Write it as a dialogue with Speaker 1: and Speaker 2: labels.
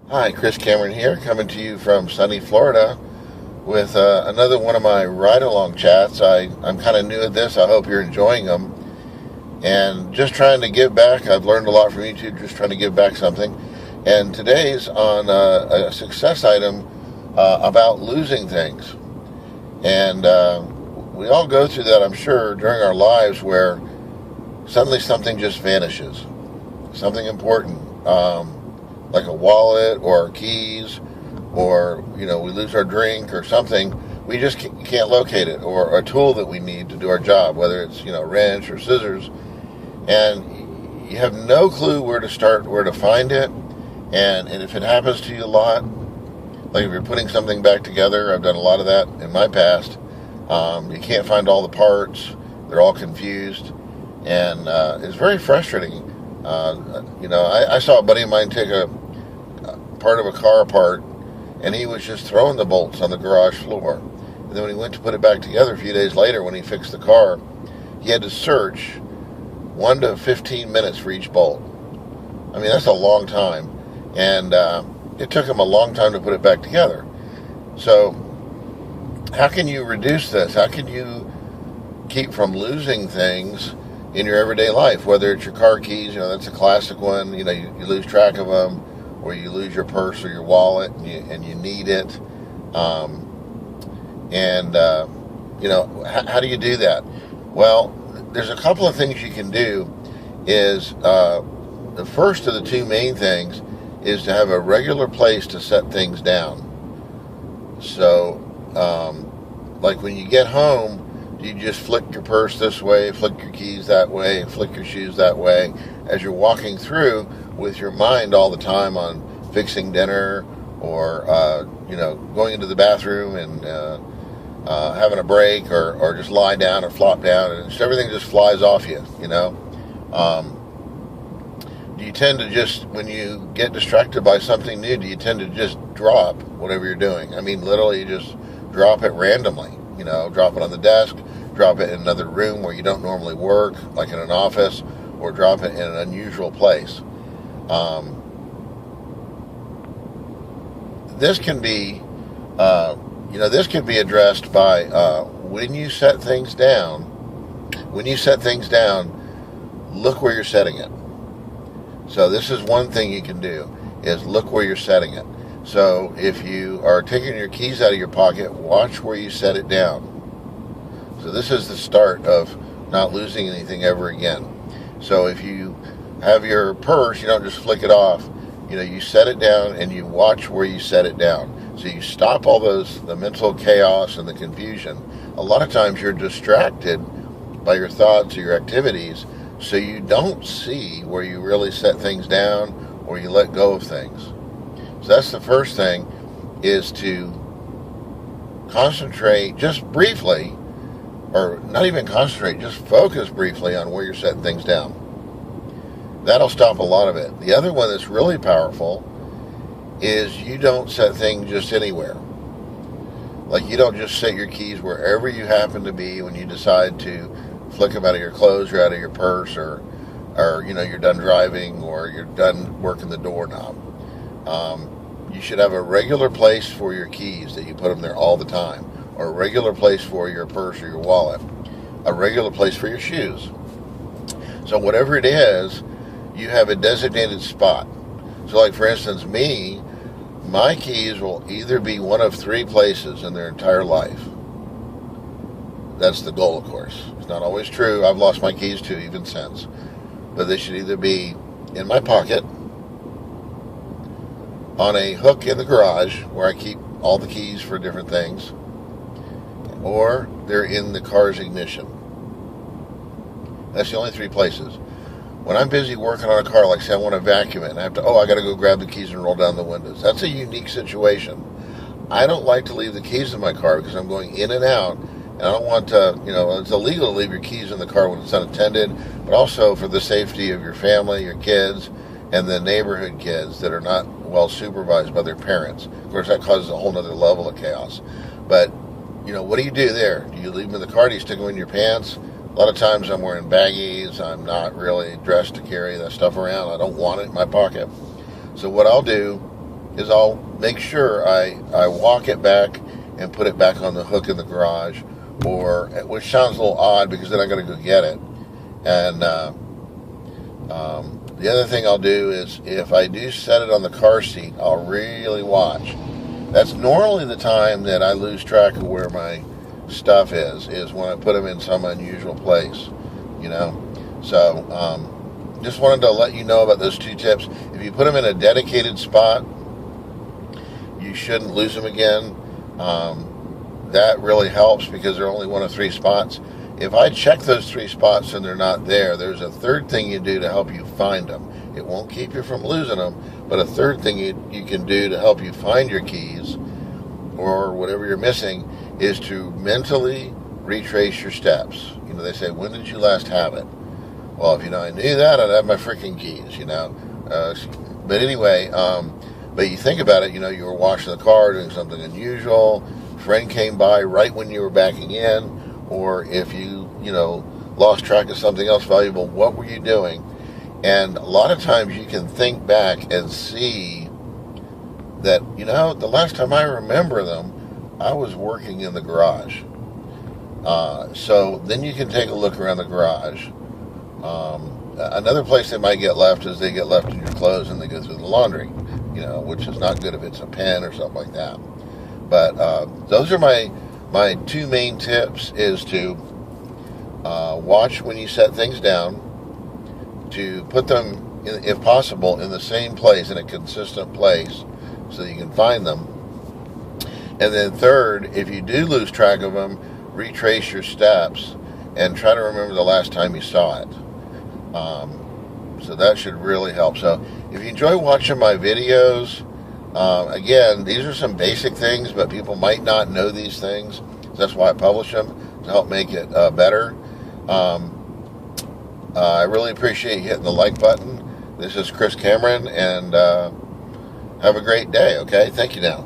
Speaker 1: Hi, Chris Cameron here, coming to you from sunny Florida with another one of my ride-along chats. I'm kind of new at this. I hope you're enjoying them. And just trying to give back. I've learned a lot from YouTube, just trying to give back something. And today's on a success item about losing things. And we all go through that, I'm sure, during our lives where suddenly something just vanishes. Something important. Like a wallet or our keys, or we lose our drink or something. We just can't locate it, or a tool that we need to do our job, whether it's wrench or scissors, and you have no clue where to start, where to find it. And if it happens to you a lot, like if you're putting something back together, I've done a lot of that in my past. You can't find all the parts; they're all confused, and it's very frustrating. I saw a buddy of mine take a part of a car apart, and he was just throwing the bolts on the garage floor. And then when he went to put it back together a few days later, when he fixed the car, he had to search 1 to 15 minutes for each bolt. I mean, that's a long time, and it took him a long time to put it back together. So, how can you reduce this? How can you keep from losing things in your everyday life, whether it's your car keys? That's a classic one. You lose track of them, or you lose your purse or your wallet, and you need it. How do you do that? Well, there's a couple of things you can do. Is the first of the two main things is to have a regular place to set things down. So, like when you get home, you just flick your purse this way, flick your keys that way, flick your shoes that way, as you're walking through with your mind all the time on fixing dinner, or going into the bathroom and having a break, or just lie down or flop down, and everything just flies off you. Do you tend to just, when you get distracted by something new, do you tend to just drop whatever you're doing? I mean, literally just drop it randomly. Drop it on the desk, drop it in another room where you don't normally work, like in an office, or drop it in an unusual place. This can be, this can be addressed by when you set things down. When you set things down, look where you're setting it. So this is one thing you can do, is look where you're setting it. So if you are taking your keys out of your pocket, watch where you set it down. So this is the start of not losing anything ever again. So if you have your purse, you don't just flick it off. You set it down and you watch where you set it down. So you stop all the mental chaos and the confusion. A lot of times you're distracted by your thoughts or your activities, so you don't see where you really set things down, or you let go of things. So that's the first thing, is to concentrate just briefly, or not even concentrate, just focus briefly on where you're setting things down. That'll stop a lot of it. The other one that's really powerful is you don't set things just anywhere. Like, you don't just set your keys wherever you happen to be when you decide to flick them out of your clothes or out of your purse, or you're done driving, or you're done working the doorknob. You should have a regular place for your keys, that you put them there all the time, or a regular place for your purse or your wallet, a regular place for your shoes. So whatever it is, you have a designated spot. So, like, for instance, my keys will either be one of three places in their entire life. That's the goal, of course. It's not always true. I've lost my keys too, even since. But they should either be in my pocket, on a hook in the garage where I keep all the keys for different things, or they're in the car's ignition. That's the only three places. When I'm busy working on a car, like say I want to vacuum it, and I got to go grab the keys and roll down the windows. That's a unique situation. I don't like to leave the keys in my car because I'm going in and out, and I don't want to, it's illegal to leave your keys in the car when it's unattended, but also for the safety of your family, your kids, and the neighborhood kids that are not well supervised by their parents. Of course, that causes a whole other level of chaos. But, what do you do there? Do you leave them in the car? Do you stick them in your pants? A lot of times I'm wearing baggies. I'm not really dressed to carry that stuff around. I don't want it in my pocket. So what I'll do is I'll make sure I walk it back and put it back on the hook in the garage, or, which sounds a little odd because then I got to go get it. And the other thing I'll do is, if I do set it on the car seat, I'll really watch. That's normally the time that I lose track of where my stuff is when I put them in some unusual place, you know. So just wanted to let you know about those 2 tips. If you put them in a dedicated spot, you shouldn't lose them again. That really helps because they're only 1 of 3 spots. If I check those 3 spots and they're not there, there's a third thing you do to help you find them. It won't keep you from losing them, but a third thing you can do to help you find your keys or whatever you're missing is to mentally retrace your steps. You know, they say, when did you last have it? Well, if I knew that, I'd have my freaking keys, But anyway, but you think about it, you were washing the car, doing something unusual, friend came by right when you were backing in, or if you lost track of something else valuable, what were you doing? And a lot of times you can think back and see that, the last time I remember them, I was working in the garage. So then you can take a look around the garage. Another place they might get left is they get left in your clothes and they go through the laundry, which is not good if it's a pen or something like that. But those are my 2 main tips, is to watch when you set things down, to put them, if possible, in the same place, in a consistent place, so that you can find them. And then third, if you do lose track of them, retrace your steps and try to remember the last time you saw it. So that should really help. So if you enjoy watching my videos, again, these are some basic things, but people might not know these things. That's why I publish them, to help make it better. I really appreciate you hitting the like button. This is Chris Cameron, and have a great day, okay? Thank you now.